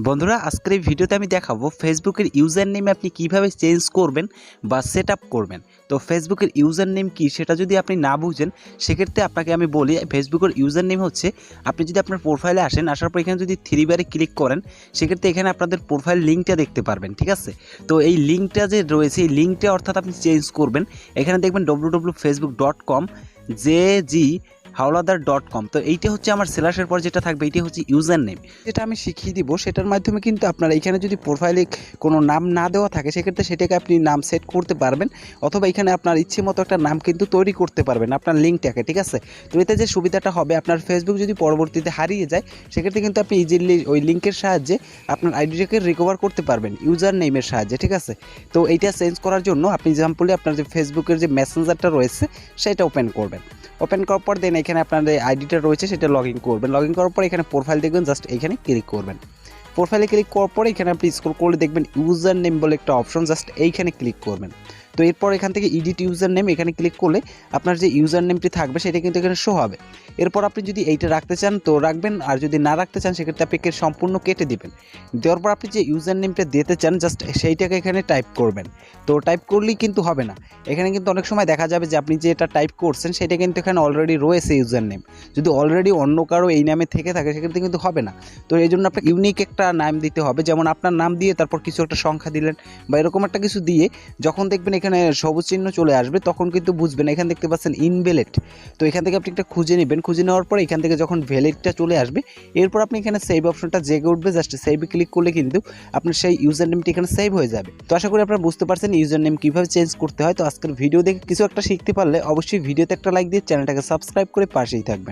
বন্ধুরা আজকের এই ভিডিওতে আমি দেখাবো ফেসবুকের ইউজার নেম আপনি কিভাবে চেঞ্জ করবেন বা সেট আপ করবেন। তো ফেসবুকের ইউজার নেম কি সেটা যদি আপনি না বুঝেন সেক্ষেত্রে আপনাকে আমি বলি, ফেসবুকের ইউজার নেম হচ্ছে আপনি যদি আপনার প্রোফাইলে আসেন, আসার পর এখানে যদি থ্রি বারে ক্লিক করেন সেক্ষেত্রে এখানে আপনাদের প্রোফাইল লিঙ্কটা দেখতে পারবেন, ঠিক আছে। তো এই লিঙ্কটা যে রয়েছে এই লিঙ্কটা অর্থাৎ আপনি চেঞ্জ করবেন। এখানে দেখবেন www.facebook.com 𝐤𝐲𝐼𝐻 তো এইটা হচ্ছে আমার স্ল্যাশের পর যেটা থাকবে এইটা হচ্ছে ইউজার নেম, যেটা আমি শিখিয়ে দিব। সেটার মাধ্যমে কিন্তু আপনারা এখানে যদি প্রোফাইলে কোনো নাম না দেওয়া থাকে সেক্ষেত্রে সেটাকে আপনি নাম সেট করতে পারবেন, অথবা এখানে আপনার ইচ্ছে মতো একটা নাম কিন্তু তৈরি করতে পারবেন আপনার লিঙ্কটাকে, ঠিক আছে। তো এতে যে সুবিধাটা হবে, আপনার ফেসবুক যদি পরবর্তীতে হারিয়ে যায় সেক্ষেত্রে কিন্তু আপনি ইজিলি ওই লিঙ্কের সাহায্যে আপনার আইডিটাকে রিকভার করতে পারবেন ইউজার নেমের সাহায্যে, ঠিক আছে। তো এইটা চেঞ্জ করার জন্য আপনি এক্সাম্পলি আপনার যে ফেসবুকের যে মেসেঞ্জারটা রয়েছে সেটা ওপেন করবেন। ওপেন করার পর দেন এখানে আপনার যে আইডিটা রয়েছে সেটা লগ ইন করবেন। লগ ইন করার পর এখানে প্রোফাইল দেখবেন, জাস্ট এখানে ক্লিক করবেন। প্রোফাইলে ক্লিক করার পরে এখানে আপনি স্ক্রল করলে দেখবেন ইউজার নেম বলে একটা অপশন, জাস্ট এইখানে ক্লিক করবেন। তো এরপর এখান থেকে এডিট ইউজার নেম এখানে ক্লিক করলে আপনার যে ইউজার নেমটি থাকবে সেটা কিন্তু এখানে শো হবে। এরপর আপনি যদি এইটা রাখতে চান তো রাখবেন, আর যদি না রাখতে চান সেক্ষেত্রে আপনি সম্পূর্ণ কেটে দিবেন। দেওয়ার পর আপনি যে ইউজার নেমটা দিতে চান জাস্ট সেইটাকে এখানে টাইপ করবেন। তো টাইপ করলেই কিন্তু হবে না, এখানে কিন্তু অনেক সময় দেখা যাবে যে আপনি যে এটা টাইপ করছেন সেটা কিন্তু এখানে অলরেডি রয়েছে ইউজার নেম। যদি অলরেডি অন্য কারো এই নামে থেকে থাকে সেক্ষেত্রে কিন্তু হবে না। তো এই জন্য আপনাকে ইউনিক একটা নাম দিতে হবে, যেমন আপনার নাম দিয়ে তারপর কিছু একটা সংখ্যা দিলেন বা এরকম একটা কিছু দিয়ে যখন দেখবেন এখানে সবুজ চিহ্ন চলে আসবে তখন কিন্তু বুঝবেন এখানে দেখতে পাচ্ছেন ইনভ্যালিড। তো এখান থেকে আপনি একটা খুঁজে নেবেন, খুঁজে নেওয়ার পর এখান থেকে যখন ভ্যালিডটা চলে আসবে এরপর আপনি এখানে সেভ অপশনটা জেগে উঠবে, জাস্ট সেভে ক্লিক করলে কিন্তু আপনার সেই ইউজার নেমটি এখানে সেভ হয়ে যাবে। তো আশা করি আপনারা বুঝতে পারছেন ইউজার নেম কীভাবে চেঞ্জ করতে হয়। তো আজকের ভিডিও দেখে কিছু একটা শিখতে পারলে অবশ্যই ভিডিওতে একটা লাইক দিয়ে চ্যানেলটাকে সাবস্ক্রাইব করে পাশেই থাকবেন।